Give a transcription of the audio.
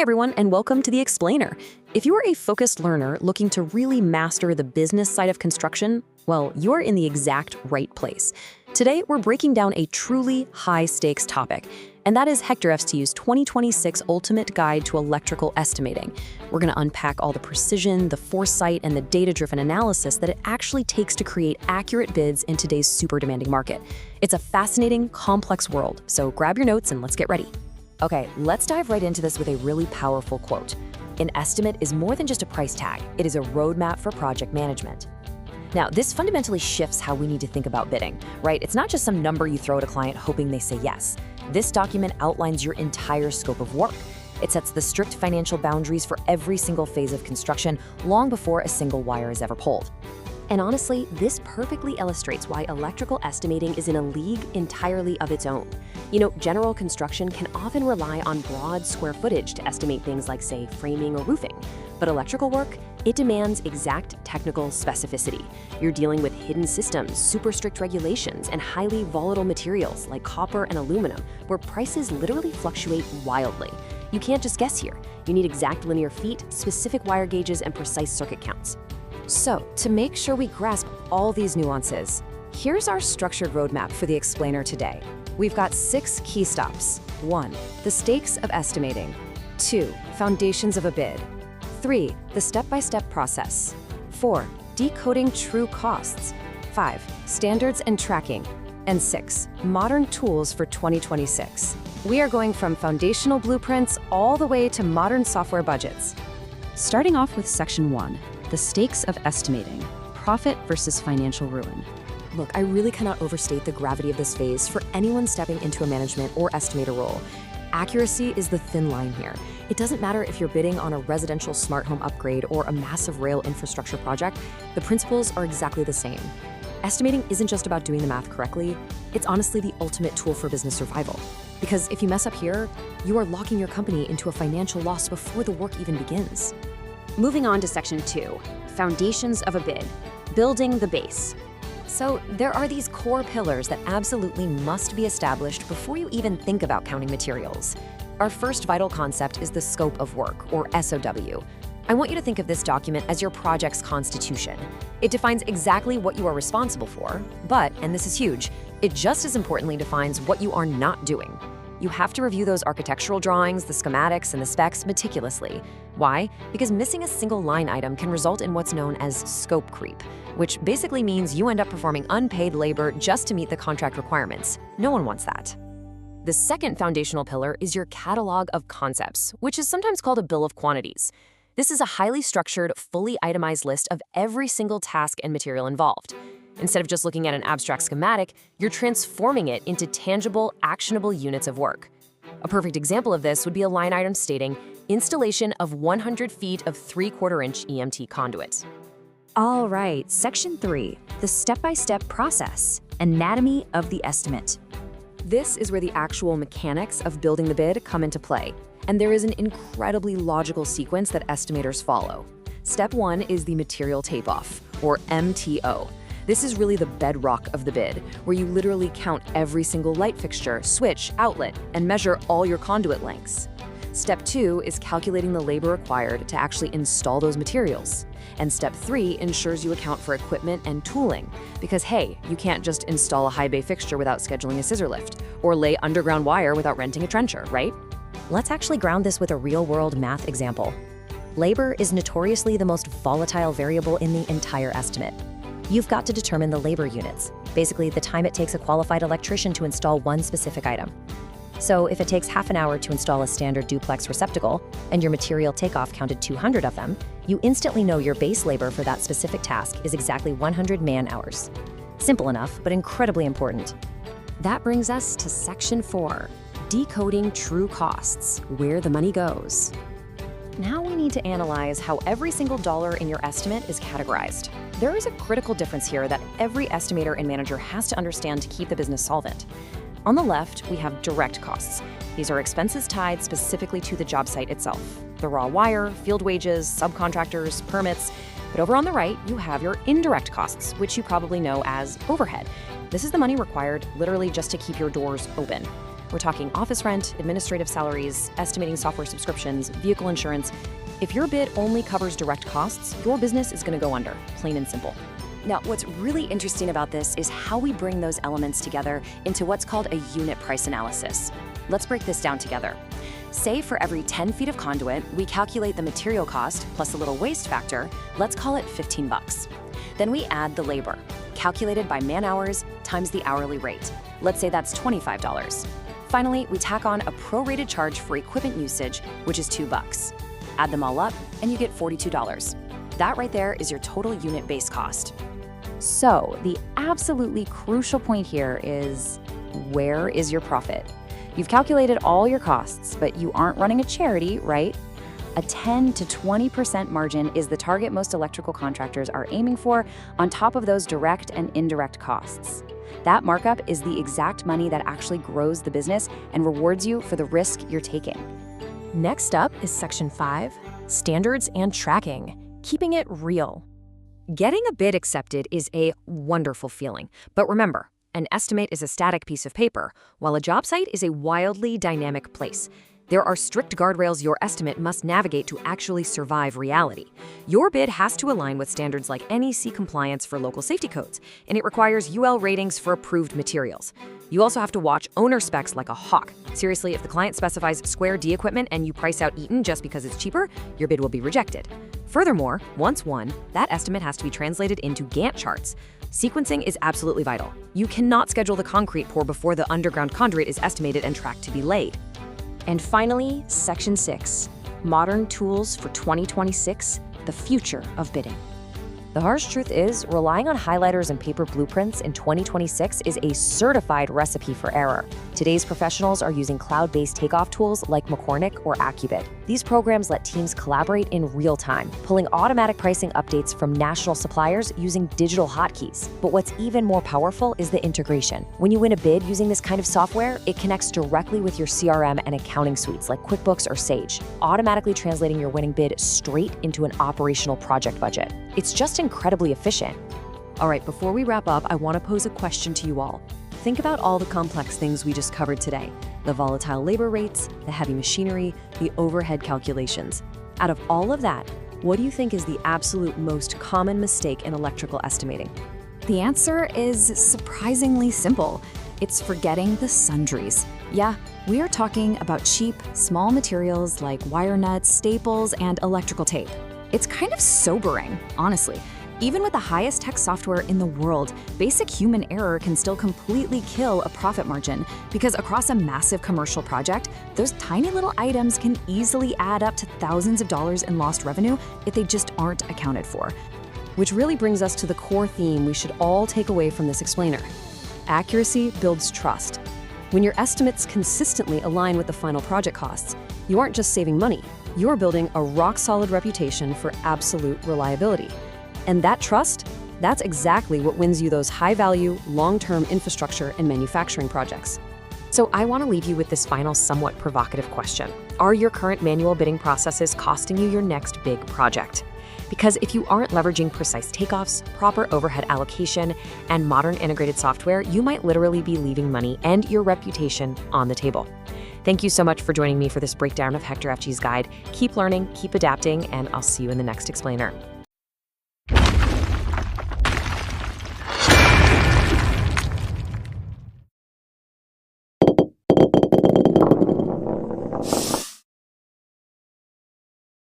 everyone, and welcome to The Explainer. If you are a focused learner looking to really master the business side of construction, well, you're in the exact right place. Today, we're breaking down a truly high-stakes topic, and that is HéctorFG's 2026 Ultimate Guide to Electrical Estimating. We're going to unpack all the precision, the foresight, and the data-driven analysis that it actually takes to create accurate bids in today's super demanding market. It's a fascinating, complex world, so grab your notes and let's get ready. Okay, let's dive right into this with a really powerful quote. An estimate is more than just a price tag. It is a roadmap for project management. Now, this fundamentally shifts how we need to think about bidding, right? It's not just some number you throw at a client hoping they say yes. This document outlines your entire scope of work. It sets the strict financial boundaries for every single phase of construction long before a single wire is ever pulled. And honestly, this perfectly illustrates why electrical estimating is in a league entirely of its own. You know, general construction can often rely on broad square footage to estimate things like, say, framing or roofing. But electrical work, it demands exact technical specificity. You're dealing with hidden systems, super strict regulations, and highly volatile materials like copper and aluminum, where prices literally fluctuate wildly. You can't just guess here. You need exact linear feet, specific wire gauges, and precise circuit counts. So, to make sure we grasp all these nuances, here's our structured roadmap for the explainer today. We've got 6 key stops. 1. The stakes of estimating. 2. Foundations of a bid. 3. The step-by-step process. 4. Decoding true costs. 5. Standards and tracking. And 6. Modern tools for 2026. We are going from foundational blueprints all the way to modern software budgets. Starting off with Section 1. The stakes of estimating, profit versus financial ruin. Look, I really cannot overstate the gravity of this phase for anyone stepping into a management or estimator role. Accuracy is the thin line here. It doesn't matter if you're bidding on a residential smart home upgrade or a massive rail infrastructure project, the principles are exactly the same. Estimating isn't just about doing the math correctly, it's honestly the ultimate tool for business survival. Because if you mess up here, you are locking your company into a financial loss before the work even begins. Moving on to Section 2, Foundations of a Bid, Building the Base. So there are these core pillars that absolutely must be established before you even think about counting materials. Our first vital concept is the scope of work, or SOW. I want you to think of this document as your project's constitution. It defines exactly what you are responsible for, but, and this is huge, it just as importantly defines what you are not doing. You have to review those architectural drawings, the schematics, and the specs meticulously. Why? Because missing a single line item can result in what's known as scope creep, which basically means you end up performing unpaid labor just to meet the contract requirements. No one wants that. The second foundational pillar is your catalog of concepts, which is sometimes called a bill of quantities. This is a highly structured, fully itemized list of every single task and material involved. Instead of just looking at an abstract schematic, you're transforming it into tangible, actionable units of work. A perfect example of this would be a line item stating installation of 100 feet of 3/4-inch EMT conduit. All right, Section 3, the step-by-step process, anatomy of the estimate. This is where the actual mechanics of building the bid come into play, and there is an incredibly logical sequence that estimators follow. Step 1 is the material takeoff, or MTO. This is really the bedrock of the bid, where you literally count every single light fixture, switch, outlet, and measure all your conduit lengths. Step 2 is calculating the labor required to actually install those materials. And Step 3 ensures you account for equipment and tooling, because hey, you can't just install a high bay fixture without scheduling a scissor lift, or lay underground wire without renting a trencher, right? Let's actually ground this with a real-world math example. Labor is notoriously the most volatile variable in the entire estimate. You've got to determine the labor units, basically the time it takes a qualified electrician to install one specific item. So if it takes half an hour to install a standard duplex receptacle, and your material takeoff counted 200 of them, you instantly know your base labor for that specific task is exactly 100 man-hours. Simple enough, but incredibly important. That brings us to Section 4, Decoding True Costs, where the money goes. Now we need to analyze how every single dollar in your estimate is categorized. There is a critical difference here that every estimator and manager has to understand to keep the business solvent. On the left, we have direct costs. These are expenses tied specifically to the job site itself. The raw wire, field wages, subcontractors, permits. But over on the right, you have your indirect costs, which you probably know as overhead. This is the money required literally just to keep your doors open. We're talking office rent, administrative salaries, estimating software subscriptions, vehicle insurance. If your bid only covers direct costs, your business is going to go under, plain and simple. Now, what's really interesting about this is how we bring those elements together into what's called a unit price analysis. Let's break this down together. Say for every 10 feet of conduit, we calculate the material cost plus a little waste factor. Let's call it 15 bucks. Then we add the labor, calculated by man hours times the hourly rate. Let's say that's $25. Finally, we tack on a prorated charge for equipment usage, which is $2. Add them all up, and you get $42. That right there is your total unit base cost. So the absolutely crucial point here is, where is your profit? You've calculated all your costs, but you aren't running a charity, right? A 10 to 20% margin is the target most electrical contractors are aiming for on top of those direct and indirect costs. That markup is the exact money that actually grows the business and rewards you for the risk you're taking. Next up is Section 5, Standards and Tracking, keeping it real. Getting a bid accepted is a wonderful feeling, but remember, an estimate is a static piece of paper, while a job site is a wildly dynamic place. There are strict guardrails your estimate must navigate to actually survive reality. Your bid has to align with standards like NEC compliance for local safety codes, and it requires UL ratings for approved materials. You also have to watch owner specs like a hawk. Seriously, if the client specifies Square D equipment and you price out Eaton just because it's cheaper, your bid will be rejected. Furthermore, once won, that estimate has to be translated into Gantt charts. Sequencing is absolutely vital. You cannot schedule the concrete pour before the underground conduit is estimated and tracked to be laid. And finally, Section 6, Modern Tools for 2026, the future of bidding. The harsh truth is, relying on highlighters and paper blueprints in 2026 is a certified recipe for error. Today's professionals are using cloud-based takeoff tools like McCormick or AccuBid. These programs let teams collaborate in real time, pulling automatic pricing updates from national suppliers using digital hotkeys. But what's even more powerful is the integration. When you win a bid using this kind of software, it connects directly with your CRM and accounting suites like QuickBooks or Sage, automatically translating your winning bid straight into an operational project budget. It's just incredibly efficient. All right, before we wrap up, I want to pose a question to you all. Think about all the complex things we just covered today: the volatile labor rates, the heavy machinery, the overhead calculations. Out of all of that, what do you think is the absolute most common mistake in electrical estimating? The answer is surprisingly simple. It's forgetting the sundries. Yeah, we are talking about cheap, small materials like wire nuts, staples, and electrical tape. It's kind of sobering, honestly. Even with the highest tech software in the world, basic human error can still completely kill a profit margin, because across a massive commercial project, those tiny little items can easily add up to thousands of dollars in lost revenue if they just aren't accounted for. Which really brings us to the core theme we should all take away from this explainer. Accuracy builds trust. When your estimates consistently align with the final project costs, you aren't just saving money, you're building a rock-solid reputation for absolute reliability. And that trust, that's exactly what wins you those high-value, long-term infrastructure and manufacturing projects. So I want to leave you with this final, somewhat provocative question. Are your current manual bidding processes costing you your next big project? Because if you aren't leveraging precise takeoffs, proper overhead allocation, and modern integrated software, you might literally be leaving money and your reputation on the table. Thank you so much for joining me for this breakdown of HéctorFG's guide. Keep learning, keep adapting, and I'll see you in the next explainer.